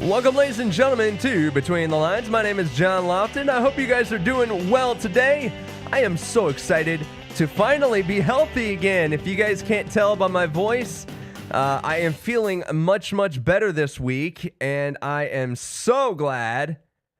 Welcome, ladies and gentlemen, to Between the Lines. My name is John Lofton. I hope you guys are doing well today. I am so excited to finally be healthy again. If you guys can't tell by my voice, I am feeling much, much better this week, and I am so glad,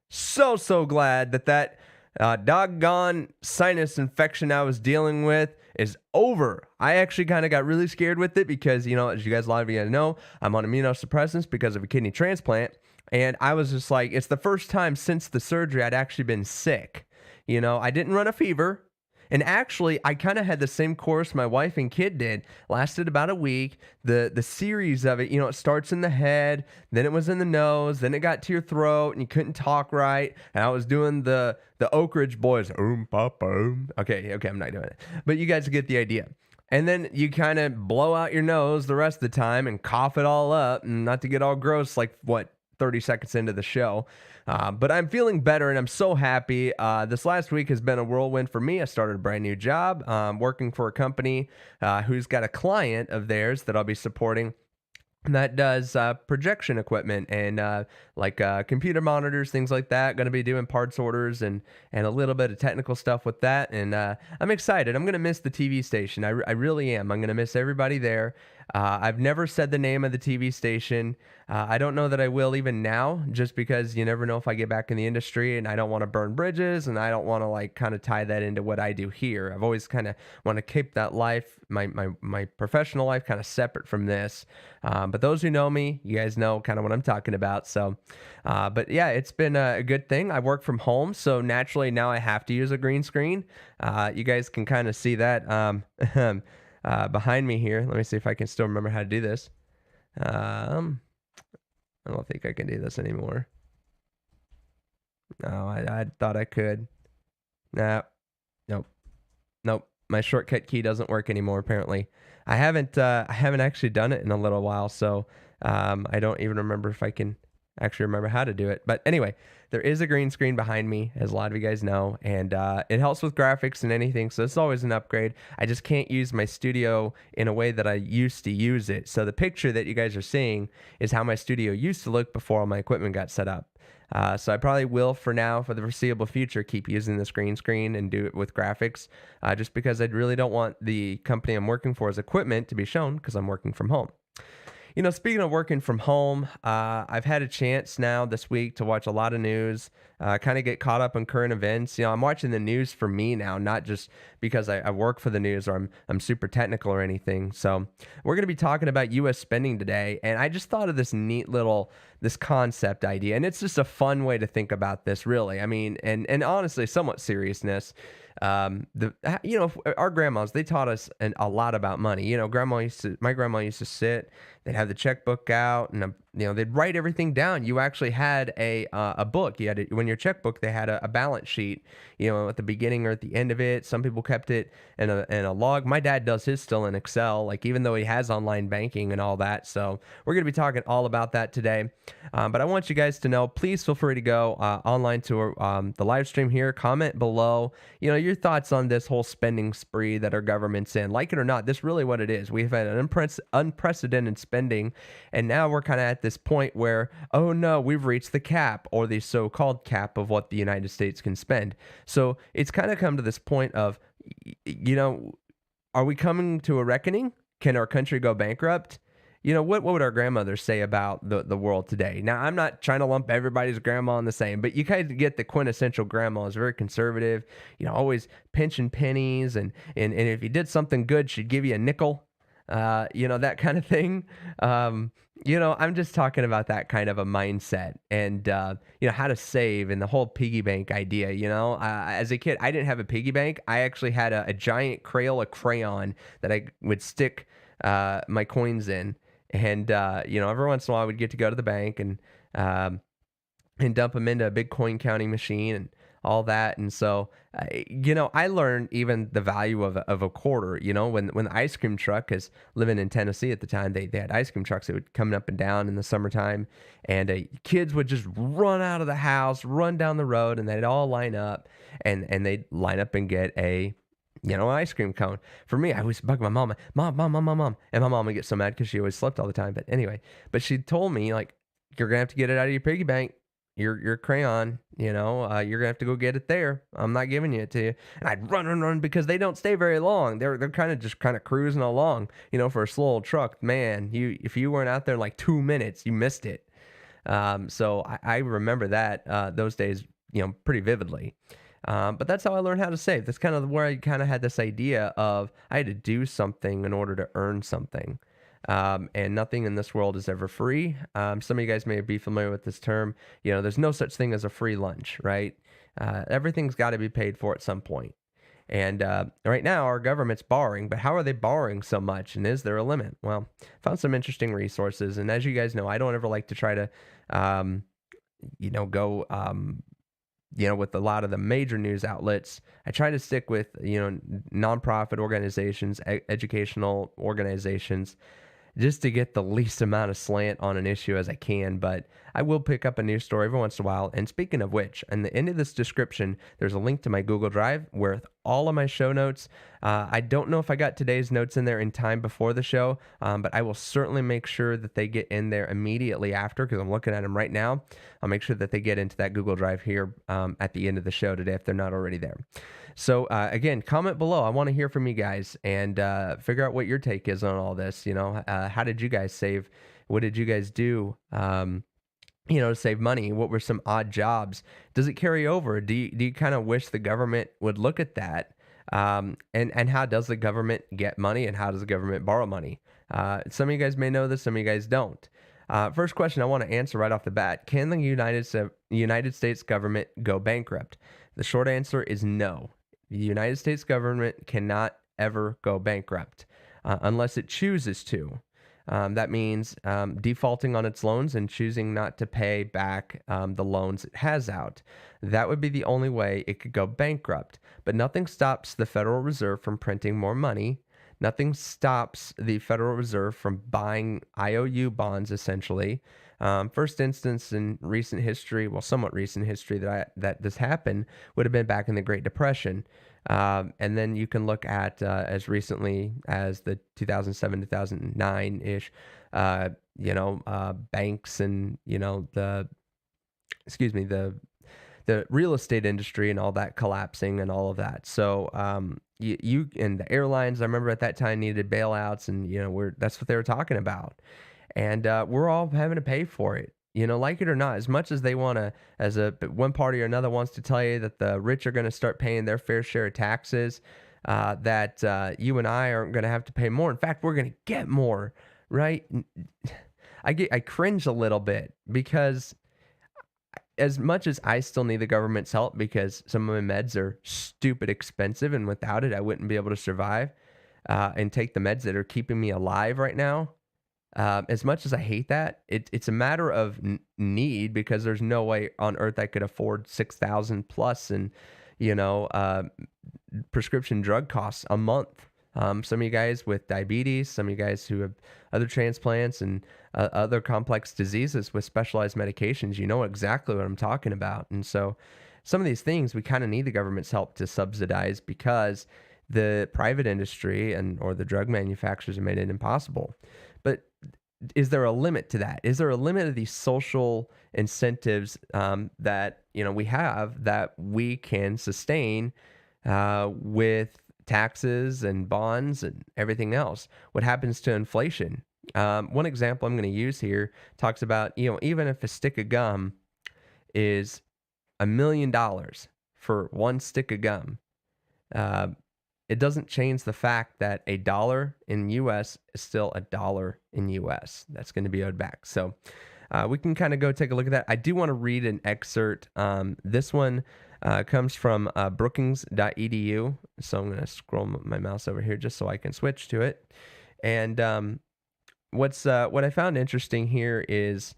so glad that doggone sinus infection I was dealing with is over. I actually kind of got really scared with it because, as a lot of you guys know, I'm on immunosuppressants because of a kidney transplant. And I was just like, it's the first time since the surgery I'd actually been sick. I didn't run a fever. And actually, I kind of had the same course my wife and kid did. Lasted about a week. The series of it, it starts in the head, then it was in the nose, then it got to your throat, and you couldn't talk right. And I was doing the Oak Ridge Boys, pop, Okay, I'm not doing it. But you guys get the idea. And then you kind of blow out your nose the rest of the time and cough it all up, and not to get all gross, 30 seconds into the show. But I'm feeling better, and I'm so happy. This last week has been a whirlwind for me. I started a brand new job, working for a company who's got a client of theirs that I'll be supporting that does projection equipment and computer monitors, things like that. Going to be doing parts orders and a little bit of technical stuff with that. And I'm excited. I'm going to miss the TV station. I really am. I'm going to miss everybody there. I've never said the name of the TV station. I don't know that I will even now, just because you never know if I get back in the industry, and I don't want to burn bridges, and I don't want to kind of tie that into what I do here. I've always kind of want to keep that life, my professional life, kind of separate from this. But those who know me, you guys know kind of what I'm talking about. So, but yeah, it's been a good thing. I work from home, so naturally now I have to use a green screen. You guys can kind of see that behind me here. Let me see if I can still remember how to do this. I don't think I can do this anymore. No, I thought I could. Nope. My shortcut key doesn't work anymore, apparently. I haven't actually done it in a little while, so I don't even remember if I can actually remember how to do it. But anyway, there is a green screen behind me, as a lot of you guys know, and it helps with graphics and anything, so it's always an upgrade. I just can't use my studio in a way that I used to use it. So the picture that you guys are seeing is how my studio used to look before all my equipment got set up. So I probably will, for now, for the foreseeable future, keep using this green screen and do it with graphics, just because I really don't want the company I'm working for as equipment to be shown, because I'm working from home. Speaking of working from home, I've had a chance now this week to watch a lot of news, kind of get caught up on current events. I'm watching the news for me now, not just because I work for the news or I'm super technical or anything. So we're going to be talking about U.S. spending today, and I just thought of this neat little concept idea, and it's just a fun way to think about this, really. I mean, and honestly, somewhat seriousness. Our grandmas, they taught us a lot about money. My grandma used to sit, they'd have the checkbook out, and they'd write everything down. You actually had a book. You had when your checkbook, they had a balance sheet, at the beginning or at the end of it. Some people kept it in a log. My dad does his still in Excel, even though he has online banking and all that. So we're going to be talking all about that today. But I want you guys to know, please feel free to go online to the live stream here. Comment below, your thoughts on this whole spending spree that our government's in. Like it or not, this is really what it is. We've had an unprecedented spending, and now we're kind of at this point where, oh no, we've reached the cap, or the so-called cap of what the United States can spend. So it's kind of come to this point of, are we coming to a reckoning? Can our country go bankrupt? What would our grandmothers say about the world today? Now, I'm not trying to lump everybody's grandma in the same, but you kind of get the quintessential grandma is very conservative, always pinching pennies, and if you did something good, she'd give you a nickel, that kind of thing. I'm just talking about that kind of a mindset, and, how to save, and the whole piggy bank idea. As a kid, I didn't have a piggy bank. I actually had a giant Crayola crayon that I would stick my coins in. And, every once in a while I would get to go to the bank and dump them into a big coin counting machine and all that. And so, I learned even the value of a quarter, when the ice cream truck, because living in Tennessee at the time, they had ice cream trucks that would come up and down in the summertime, and kids would just run out of the house, run down the road, and they'd all line up, and they'd line up and get an ice cream cone. For me, I always bug my mom, mom. And my mom would get so mad because she always slept all the time. But anyway, she told me, you're gonna have to get it out of your piggy bank. Your crayon, you're gonna have to go get it there. I'm not giving it to you. And I'd run because they don't stay very long. They're kind of cruising along, for a slow old truck. Man, if you weren't out there in like 2 minutes, you missed it. So I remember that those days, pretty vividly. But that's how I learned how to save. That's kind of where I kind of had this idea of I had to do something in order to earn something. And nothing in this world is ever free. Some of you guys may be familiar with this term. There's no such thing as a free lunch, right? Everything's got to be paid for at some point. And right now, our government's borrowing, but how are they borrowing so much? And is there a limit? Well, found some interesting resources. And as you guys know, I don't ever like to try to, go, with a lot of the major news outlets. I try to stick with, nonprofit organizations, educational organizations, just to get the least amount of slant on an issue as I can. But I will pick up a news story every once in a while. And speaking of which, in the end of this description, there's a link to my Google Drive with all of my show notes. I don't know if I got today's notes in there in time before the show, but I will certainly make sure that they get in there immediately after, because I'm looking at them right now. I'll make sure that they get into that Google Drive here at the end of the show today if they're not already there. So again, comment below. I want to hear from you guys and figure out what your take is on all this. How did you guys save? What did you guys do? To save money? What were some odd jobs? Does it carry over? Do you kind of wish the government would look at that? And how does the government get money, and how does the government borrow money? Some of you guys may know this, some of you guys don't. First question I want to answer right off the bat: can the United States government go bankrupt? The short answer is no. The United States government cannot ever go bankrupt unless it chooses to. That means defaulting on its loans and choosing not to pay back the loans it has out. That would be the only way it could go bankrupt. But nothing stops the Federal Reserve from printing more money. Nothing stops the Federal Reserve from buying IOU bonds, essentially. First instance in recent history, well, somewhat recent history that this happened would have been back in the Great Depression. And then you can look at as recently as the 2007, 2009-ish, banks and, the real estate industry and all that collapsing and all of that. So you and the airlines, I remember at that time, needed bailouts, and, that's what they were talking about. And we're all having to pay for it. Like it or not, as much as they want to, one party or another wants to tell you that the rich are going to start paying their fair share of taxes, that you and I aren't going to have to pay more. In fact, we're going to get more, right? I cringe a little bit because as much as I still need the government's help because some of my meds are stupid expensive, and without it, I wouldn't be able to survive and take the meds that are keeping me alive right now. As much as I hate that, it's a matter of need, because there's no way on earth I could afford $6,000 plus in, prescription drug costs a month. Some of you guys with diabetes, some of you guys who have other transplants and other complex diseases with specialized medications, you know exactly what I'm talking about. And so some of these things we kind of need the government's help to subsidize, because the private industry or the drug manufacturers have made it impossible. But is there a limit to that? Is there a limit of these social incentives that we have that we can sustain with taxes and bonds and everything else? What happens to inflation? One example I'm going to use here talks about, even if a stick of gum is $1 million for one stick of gum, it doesn't change the fact that $1 in US is still $1 in US. That's going to be owed back. So we can kind of go take a look at that. I do want to read an excerpt. This one comes from brookings.edu. So I'm going to scroll my mouse over here just so I can switch to it. And what I found interesting here is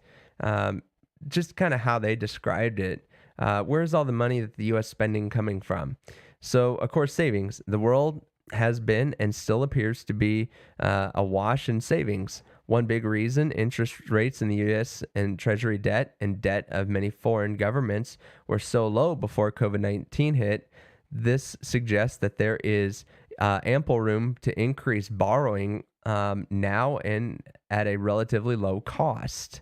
just kind of how they described it. Where's all the money that the U.S. spending coming from? So, of course, savings. The world has been and still appears to be awash in savings. One big reason: interest rates in the U.S. and Treasury debt and debt of many foreign governments were so low before COVID-19 hit. This suggests that there is ample room to increase borrowing now and at a relatively low cost.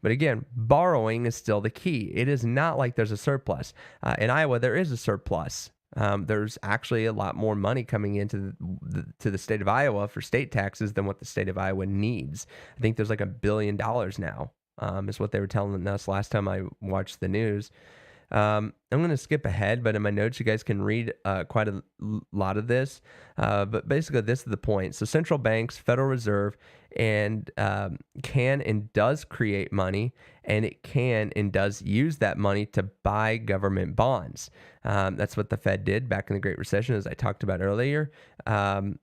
But again, borrowing is still the key. It is not like there's a surplus. In Iowa, there is a surplus. There's actually a lot more money coming into the state of Iowa for state taxes than what the state of Iowa needs. I think there's like $1 billion now, is what they were telling us last time I watched the news. I'm going to skip ahead, but in my notes, you guys can read quite a lot of this. But basically, this is the point. So central banks, Federal Reserve, and can and does create money, and it can and does use that money to buy government bonds. That's what the Fed did back in the Great Recession, as I talked about earlier, and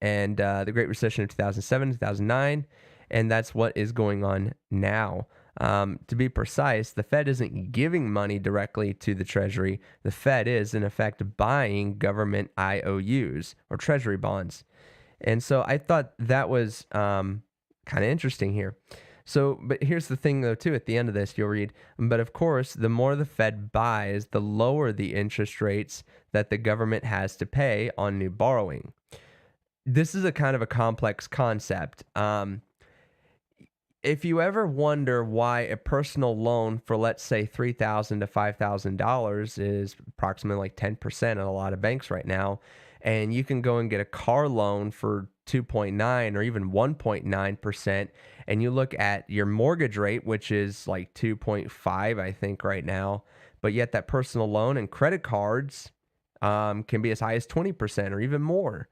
the Great Recession of 2007, 2009, and that's what is going on now. To be precise, the Fed isn't giving money directly to the Treasury. The Fed is, in effect, buying government IOUs or Treasury bonds. And so I thought that was kind of interesting here. So, but here's the thing, though, too. At the end of this, you'll read, but of course, the more the Fed buys, the lower the interest rates that the government has to pay on new borrowing. This is a kind of a complex concept. If you ever wonder why a personal loan for, let's say, $3,000 to $5,000 is approximately like 10% at a lot of banks right now, and you can go and get a car loan for 2.9 or even 1.9%, and you look at your mortgage rate, which is like 2.5, I think, right now, but yet that personal loan and credit cards can be as high as 20% or even more.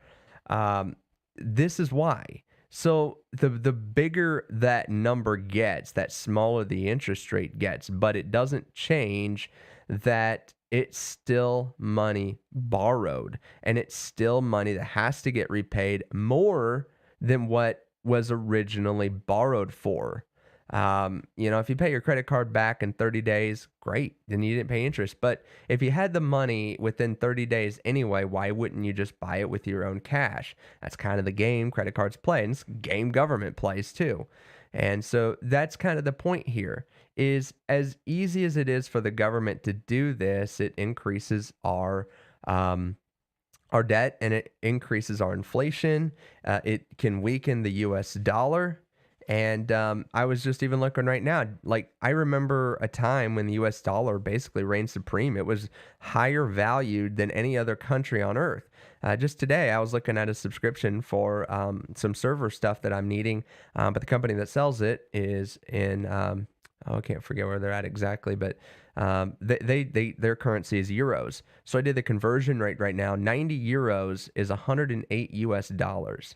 This is why. So the bigger that number gets, that smaller the interest rate gets, but it doesn't change that it's still money borrowed, and it's still money that has to get repaid more than what was originally borrowed for. If you pay your credit card back in 30 days, great, then you didn't pay interest. But if you had the money within 30 days anyway, why wouldn't you just buy it with your own cash? That's kind of the game credit cards play, and it's game government plays too. And so that's kind of the point here, is as easy as it is for the government to do this, it increases our debt, and it increases our inflation. It can weaken the U.S. dollar. And I was just even looking right now, like I remember a time when the U.S. dollar basically reigned supreme. It was higher valued than any other country on earth. Just today, I was looking at a subscription for some server stuff that I'm needing, but the company that sells it is in, I can't forget where they're at exactly, but their currency is euros. So I did the conversion rate right now. 90 euros is 108 US dollars.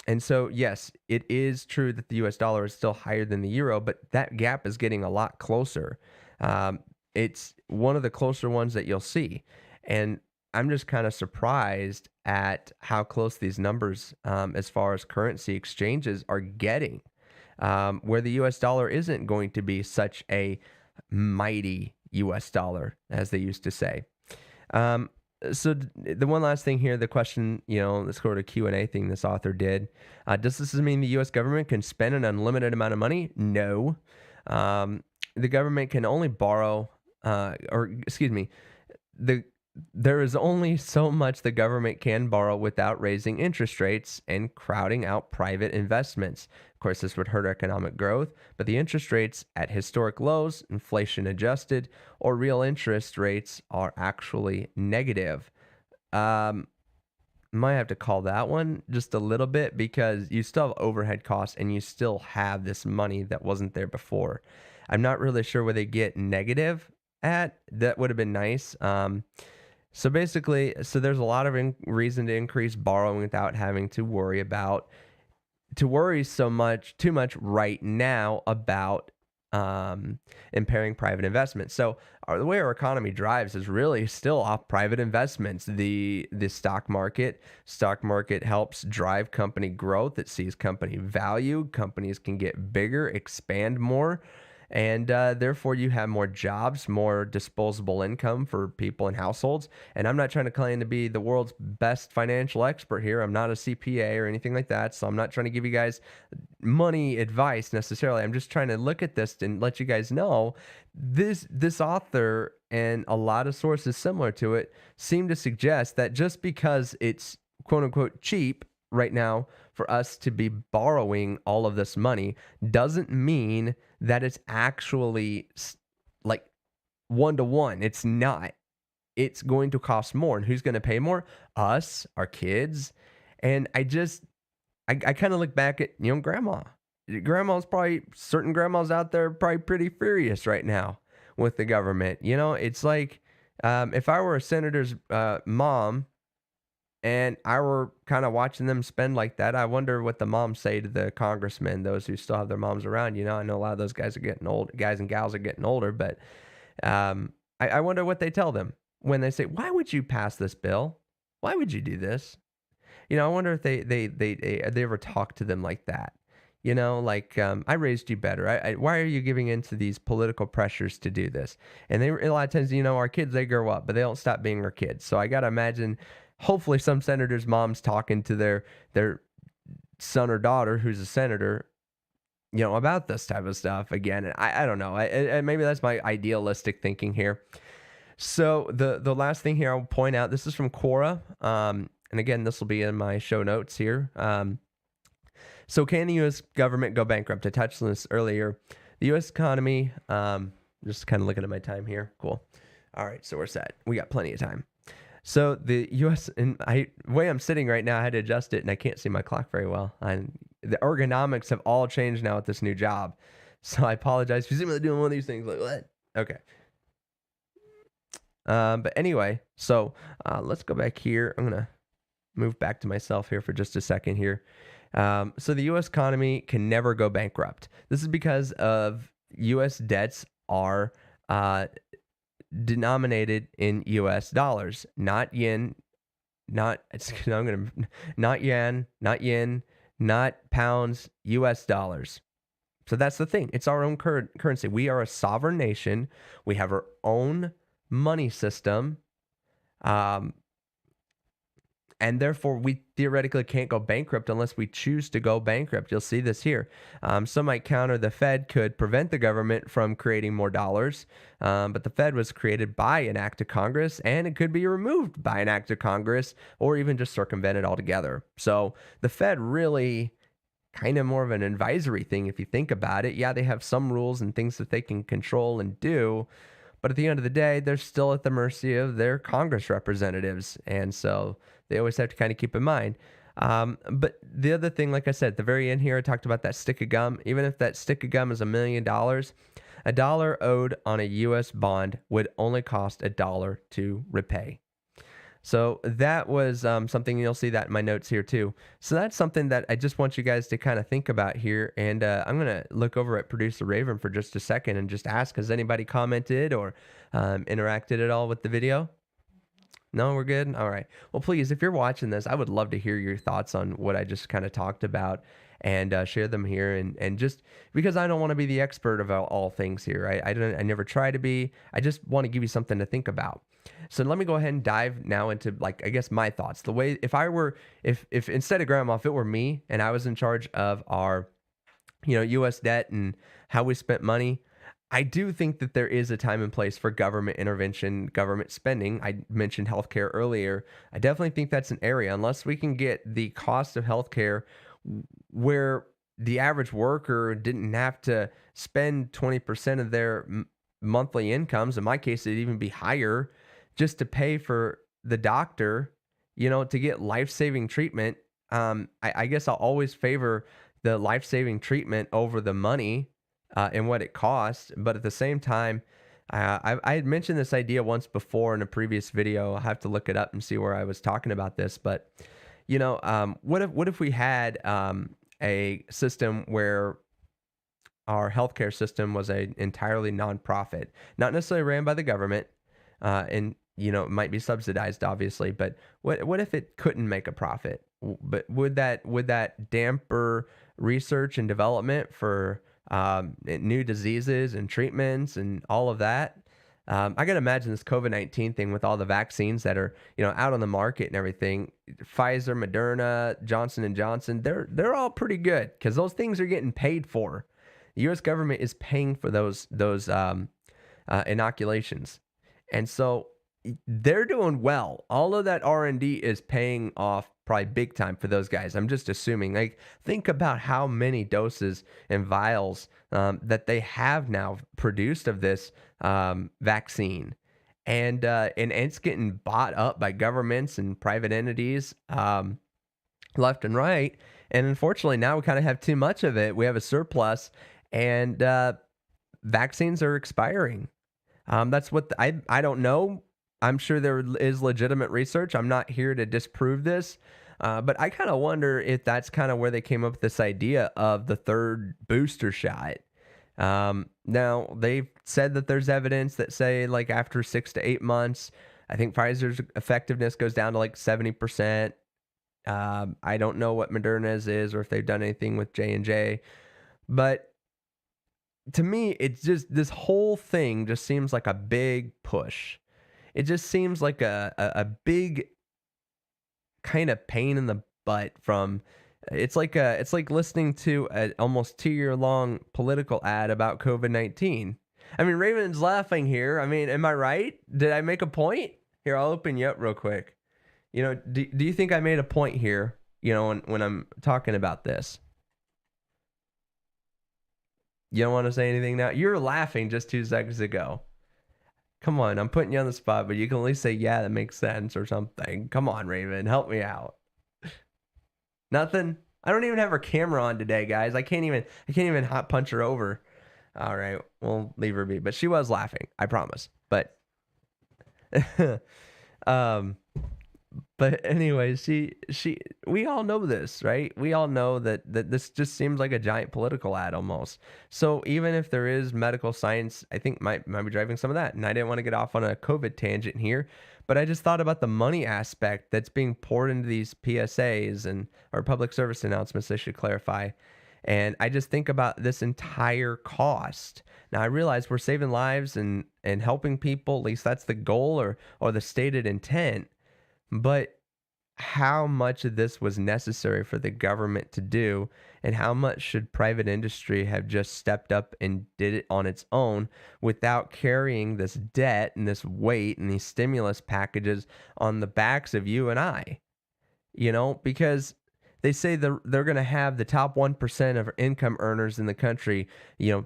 And so, yes, it is true that the US dollar is still higher than the euro, but that gap is getting a lot closer. It's one of the closer ones that you'll see. And I'm just kind of surprised at how close these numbers, as far as currency exchanges, are getting, where the US dollar isn't going to be such a mighty US dollar, as they used to say. So the one last thing here, the question, let's go to Q&A thing this author did. Does this mean the U.S. government can spend an unlimited amount of money? No. The government can only borrow, there is only so much the government can borrow without raising interest rates and crowding out private investments. Of course, this would hurt economic growth, but the interest rates at historic lows, inflation adjusted, or real interest rates are actually negative. Might have to call that one just a little bit, because you still have overhead costs and you still have this money that wasn't there before. I'm not really sure where they get negative at. That would have been nice. So basically, there's a lot of reason to increase borrowing without having to worry too much right now about impairing private investments. So the way our economy drives is really still off private investments. The stock market helps drive company growth. It sees company value. Companies can get bigger, expand more. And therefore, you have more jobs, more disposable income for people and households. And I'm not trying to claim to be the world's best financial expert here. I'm not a CPA or anything like that. So I'm not trying to give you guys money advice necessarily. I'm just trying to look at this and let you guys know this author and a lot of sources similar to it seem to suggest that just because it's quote unquote cheap right now for us to be borrowing all of this money doesn't mean that it's actually like 1-to-1. It's not. It's going to cost more. And who's going to pay more? Us, our kids. And I kind of look back at, grandma. Certain grandmas out there are probably pretty furious right now with the government. It's like if I were a senator's mom and I were kind of watching them spend like that, I wonder what the moms say to the congressmen, those who still have their moms around. I know a lot of those guys are getting old, guys and gals are getting older, but I wonder what they tell them when they say, why would you pass this bill? Why would you do this? I wonder if they ever talk to them like that. I raised you better. Why are you giving in to these political pressures to do this? And a lot of times, our kids, they grow up, but they don't stop being our kids. So I got to imagine, hopefully some senators' moms talking to their son or daughter who's a senator, about this type of stuff again. And I don't know. Maybe that's my idealistic thinking here. So the last thing here I'll point out, this is from Quora. And again, this will be in my show notes here. So can the U.S. government go bankrupt? I touched on this earlier. The U.S. economy, just kind of looking at my time here. Cool. All right, so we're set. We got plenty of time. So the U.S., and the way I'm sitting right now, I had to adjust it, and I can't see my clock very well. The ergonomics have all changed now with this new job. So I apologize if you see me doing one of these things. Like, what? Okay. But anyway, so let's go back here. I'm going to move back to myself here for just a second here. So the U.S. economy can never go bankrupt. This is because of U.S. debts are denominated in U.S. dollars, not yen, not pounds, U.S. dollars. So that's the thing. It's our own currency. We are a sovereign nation. We have our own money system. And therefore, we theoretically can't go bankrupt unless we choose to go bankrupt. You'll see this here. Some might counter the Fed could prevent the government from creating more dollars, but the Fed was created by an act of Congress, and it could be removed by an act of Congress or even just circumvented altogether. So the Fed really kind of more of an advisory thing if you think about it. Yeah, they have some rules and things that they can control and do, but at the end of the day, they're still at the mercy of their Congress representatives. And so they always have to kind of keep in mind. But the other thing, like I said, at the very end here, I talked about that stick of gum. Even if that stick of gum is $1 million, a dollar owed on a U.S. bond would only cost $1 to repay. So that was something, you'll see that in my notes here too. So that's something that I just want you guys to kind of think about here. And I'm going to look over at Producer Raven for just a second and just ask, has anybody commented or interacted at all with the video? No, we're good? All right. Well, please, if you're watching this, I would love to hear your thoughts on what I just kind of talked about and share them here. And just because I don't want to be the expert of all things here. I never try to be. I just want to give you something to think about. So let me go ahead and dive now into, like, I guess my thoughts. The way, if instead of grandma, if it were me and I was in charge of our, U.S. debt and how we spent money, I do think that there is a time and place for government intervention, government spending. I mentioned healthcare earlier. I definitely think that's an area, unless we can get the cost of healthcare where the average worker didn't have to spend 20% of their monthly incomes. In my case, it'd even be higher just to pay for the doctor, to get life-saving treatment. I guess I'll always favor the life-saving treatment over the money and what it costs. But at the same time, I had mentioned this idea once before in a previous video. I'll have to look it up and see where I was talking about this. But, what if we had a system where our healthcare system was an entirely nonprofit, not necessarily ran by the government, and it might be subsidized, obviously, but what if it couldn't make a profit? But would that damper research and development for new diseases and treatments and all of that? I gotta imagine this COVID-19 thing with all the vaccines that are out on the market and everything. Pfizer, Moderna, Johnson & Johnson, they're all pretty good because those things are getting paid for. The U.S. government is paying for those inoculations. And so, they're doing well. All of that R&D is paying off probably big time for those guys. I'm just assuming. Like, think about how many doses and vials that they have now produced of this vaccine, and it's getting bought up by governments and private entities left and right. And unfortunately, now we kind of have too much of it. We have a surplus, and vaccines are expiring. That's what I don't know. I'm sure there is legitimate research. I'm not here to disprove this, but I kind of wonder if that's kind of where they came up with this idea of the third booster shot. Now they've said that there's evidence that say like after 6 to 8 months, I think Pfizer's effectiveness goes down to like 70%. I don't know what Moderna's is or if they've done anything with J&J, but to me, it's just this whole thing just seems like a big push. It just seems like a big kind of pain in the butt from it's like listening to an almost 2-year long political ad about COVID-19. I mean, Raven's laughing here. I mean, am I right? Did I make a point? Here, I'll open you up real quick. Do you think I made a point here, when I'm talking about this? You don't want to say anything now? You were laughing just 2 seconds ago. Come on, I'm putting you on the spot, but you can at least say, yeah, that makes sense or something. Come on, Raven, help me out. Nothing? I don't even have her camera on today, guys. I can't even hot punch her over. All right, we'll leave her be. But she was laughing, I promise. But But anyway, we all know this, right? We all know that this just seems like a giant political ad almost. So even if there is medical science, I think might be driving some of that. And I didn't want to get off on a COVID tangent here, but I just thought about the money aspect that's being poured into these PSAs or public service announcements, I should clarify. And I just think about this entire cost. Now I realize we're saving lives and helping people, at least that's the goal or the stated intent. But how much of this was necessary for the government to do, and how much should private industry have just stepped up and did it on its own without carrying this debt and this weight and these stimulus packages on the backs of you and I? Because they say they're going to have the top 1% of income earners in the country,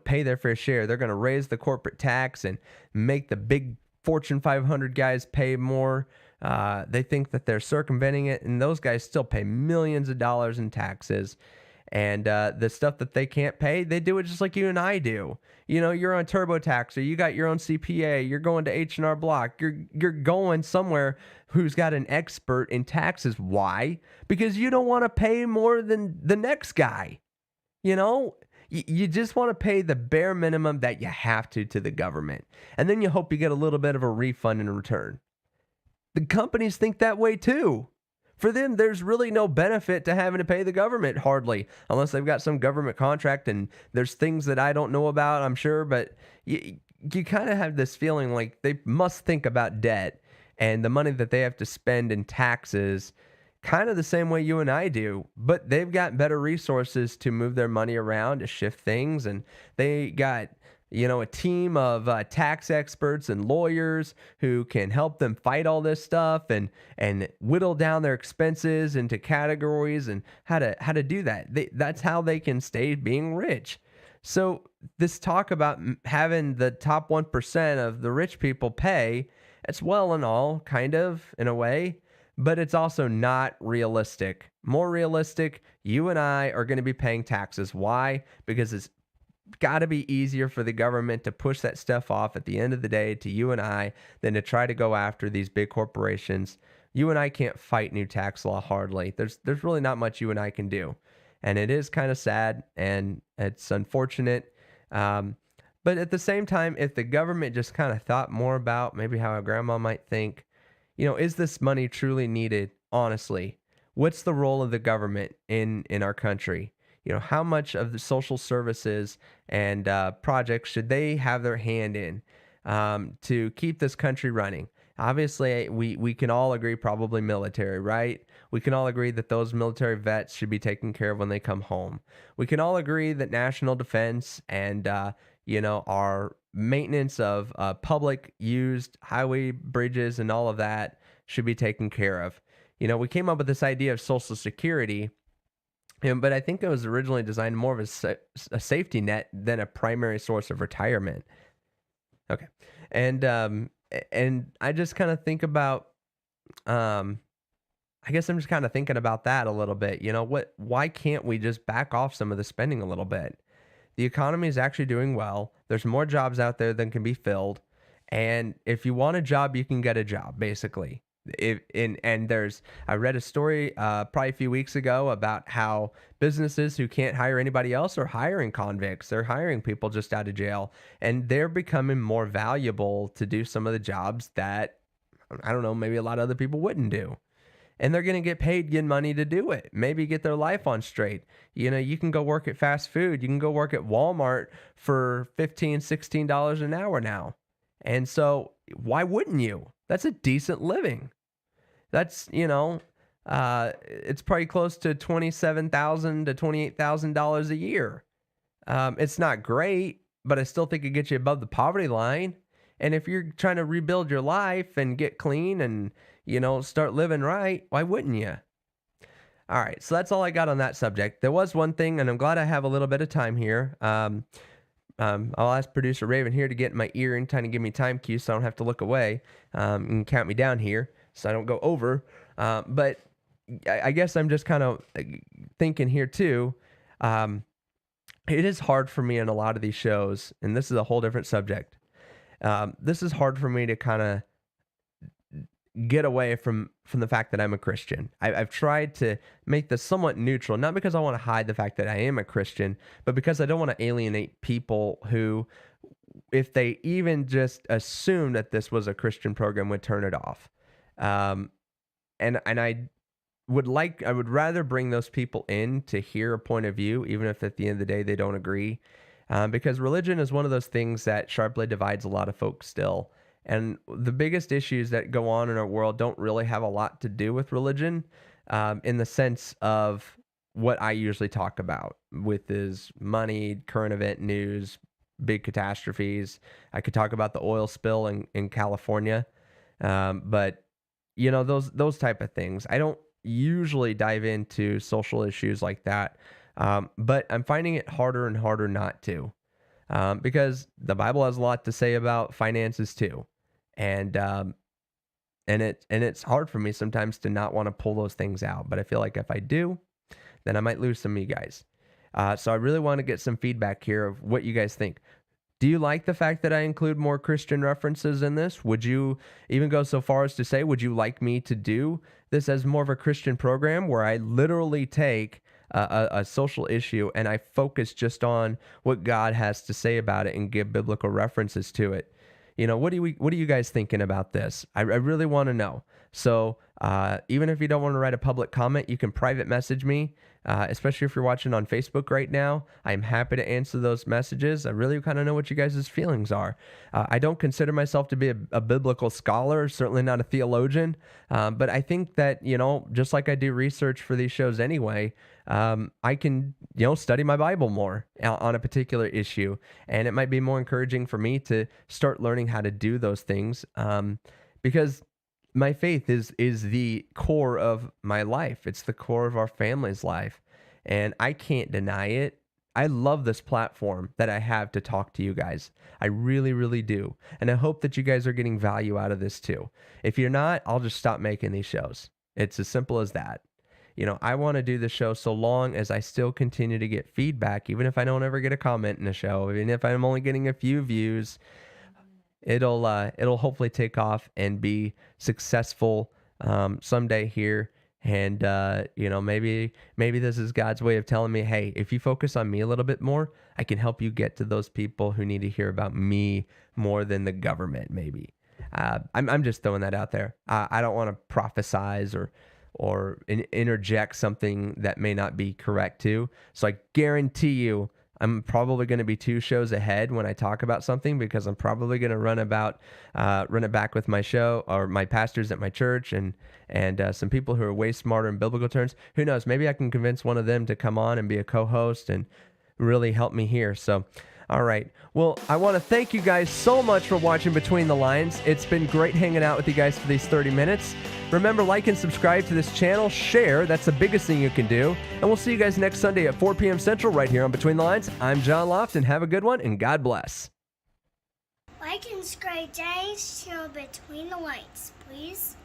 pay their fair share. They're going to raise the corporate tax and make the big Fortune 500 guys pay more. They think that they're circumventing it, and those guys still pay millions of dollars in taxes. And the stuff that they can't pay, they do it just like you and I do. You're on TurboTax, or you got your own CPA. You're going to H&R Block. You're going somewhere who's got an expert in taxes. Why? Because you don't want to pay more than the next guy. You just want to pay the bare minimum that you have to the government. And then you hope you get a little bit of a refund in return. The companies think that way too. For them, there's really no benefit to having to pay the government, hardly, unless they've got some government contract, and there's things that I don't know about, I'm sure, but you kind of have this feeling like they must think about debt and the money that they have to spend in taxes kind of the same way you and I do, but they've got better resources to move their money around, to shift things, and they got a team of tax experts and lawyers who can help them fight all this stuff and whittle down their expenses into categories and how to do that. That's how they can stay being rich. So this talk about having the top 1% of the rich people pay, it's well and all, kind of, in a way, but it's also not realistic. More realistic, you and I are going to be paying taxes. Why? Because it's got to be easier for the government to push that stuff off at the end of the day to you and I than to try to go after these big corporations. You and I can't fight new tax law hardly. There's really not much you and I can do. And it is kind of sad and it's unfortunate. But at the same time, if the government just kind of thought more about maybe how a grandma might think, is this money truly needed? Honestly, what's the role of the government in our country? How much of the social services and projects should they have their hand in to keep this country running? Obviously, we can all agree probably military, right? We can all agree that those military vets should be taken care of when they come home. We can all agree that national defense and, our maintenance of public used highway bridges and all of that should be taken care of. We came up with this idea of Social Security, but I think it was originally designed more of a safety net than a primary source of retirement. Okay. And I just kind of think about, I guess I'm just kind of thinking about that a little bit. Why can't we just back off some of the spending a little bit? The economy is actually doing well. There's more jobs out there than can be filled. And if you want a job, you can get a job, basically. I read a story probably a few weeks ago about how businesses who can't hire anybody else are hiring convicts. They're hiring people just out of jail, and they're becoming more valuable to do some of the jobs that, I don't know, maybe a lot of other people wouldn't do. And they're going to get paid good money to do it. Maybe get their life on straight. You can go work at fast food. You can go work at Walmart for $15, $16 an hour now. And so why wouldn't you? That's a decent living. That's, it's probably close to $27,000 to $28,000 a year. It's not great, but I still think it gets you above the poverty line. And if you're trying to rebuild your life and get clean and, start living right, why wouldn't you? All right, so that's all I got on that subject. There was one thing, and I'm glad I have a little bit of time here. I'll ask producer Raven here to get in my ear and kind of give me time cue so I don't have to look away and count me down here so I don't go over. But I guess I'm just kind of thinking here too. It is hard for me in a lot of these shows, and this is a whole different subject. This is hard for me to kind of get away from the fact that I'm a Christian. I've tried to make this somewhat neutral, not because I want to hide the fact that I am a Christian, but because I don't want to alienate people who, if they even just assume that this was a Christian program, would turn it off. And I would rather bring those people in to hear a point of view, even if at the end of the day they don't agree, because religion is one of those things that sharply divides a lot of folks still. And the biggest issues that go on in our world don't really have a lot to do with religion, in the sense of what I usually talk about, with is money, current event news, big catastrophes. I could talk about the oil spill in California, but those type of things. I don't usually dive into social issues like that, but I'm finding it harder and harder not to, because the Bible has a lot to say about finances too. And it's hard for me sometimes to not want to pull those things out. But I feel like if I do, then I might lose some of you guys. So I really want to get some feedback here of what you guys think. Do you like the fact that I include more Christian references in this? Would you even go so far as to say, would you like me to do this as more of a Christian program where I literally take a social issue and I focus just on what God has to say about it and give biblical references to it? What are you guys thinking about this? I really want to know. So even if you don't want to write a public comment, you can private message me, especially if you're watching on Facebook right now. I'm happy to answer those messages. I really kind of know what you guys' feelings are. I don't consider myself to be a biblical scholar, certainly not a theologian, but I think that, just like I do research for these shows anyway, I can, study my Bible more on a particular issue, and it might be more encouraging for me to start learning how to do those things, because my faith is the core of my life. It's the core of our family's life, and I can't deny it. I love this platform that I have to talk to you guys. I really, really do, and I hope that you guys are getting value out of this too. If you're not, I'll just stop making these shows. It's as simple as that. I want to do the show so long as I still continue to get feedback, even if I don't ever get a comment in the show, even if I'm only getting a few views, it'll hopefully take off and be successful someday here. And maybe this is God's way of telling me, hey, if you focus on me a little bit more, I can help you get to those people who need to hear about me more than the government. Maybe I'm just throwing that out there. I don't want to prophesize or interject something that may not be correct too. So I guarantee you, I'm probably going to be 2 shows ahead when I talk about something, because I'm probably going to run it back with my show or my pastors at my church and some people who are way smarter in biblical terms. Who knows? Maybe I can convince one of them to come on and be a co-host and really help me here. So All right. Well, I want to thank you guys so much for watching Between the Lines. It's been great hanging out with you guys for these 30 minutes. Remember, like and subscribe to this channel. Share. That's the biggest thing you can do. And we'll see you guys next Sunday at 4 p.m. Central right here on Between the Lines. I'm John Lofton. Have a good one, and God bless. Like and subscribe to Between the Lines, please.